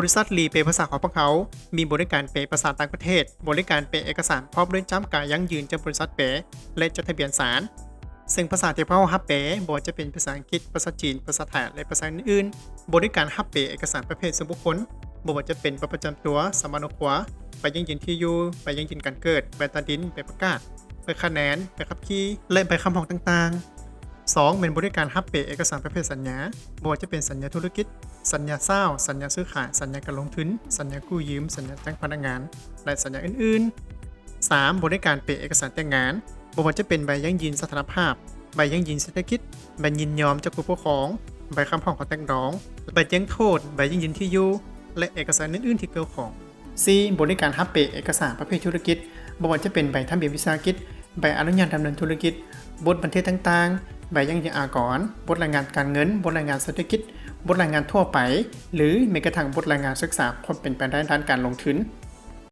บริษัทรีเปย์ภาษาของพวกเขา มีบริการเปย์ภาษาต่างประเทศ บริการเปย์เอกสารพร้อมด้วยจ้ำการยั่งยืนจากบริษัทเปย์และจดทะเบียนศาลซึ่งภาษาที่พวกเราฮับเปย์บ่ว่าจะเป็นภาษาอังกฤษ ภาษาจีน ภาษาไทย และภาษาอื่นๆบริการฮับเปย์เอกสารประเภทส่วนบุคคลบ่ว่าจะเป็นบัตรประจำตัวสมานครัวใบยังยืนที่อยู่ใบยังยืนการเกิดใบตาดินใบประกาศใบคะแนนใบขับขี่และใบคำร้องต่างๆ 2. เป็นบริการฮับเปย์เอกสารประเภทสัญญาบ่ว่าจะเป็นสัญญาธุรกิจสัญญาเช่าสัญญาซื้อขายสัญญาการลงทุนสัญญากู้ยืมสัญญาจ้างพนักงานและสัญญาอื่นๆ 3. บริการเปย์เอกสารแต่งงานบ่ว่าจะเป็นใบยั่งยืนสถานภาพใบยั่งยืนเศรษฐกิจใบยินยอมจากผู้ปกครองใบคำร้องขอแต่งร้องใบแจ้งโทษใบยั่งยืนที่อยู่และเอกสารอื่นๆที่เกี่ยวข้อง 4. บริการฮับเปย์เอกสารประเภทธุรกิจบ่ว่าจะเป็นใบทะเบียนวิสาหกิจใบอนุญาตดำเนินธุรกิจบทบันทึกต่างๆใบยั่งยืนอากรบทรายงานการเงินบทรายงานเศรษฐกิจบทรายงานทั่วไปหรือแม้กระทั่งบทรายงานศึกษาความเป็นไปด้านการลงทุน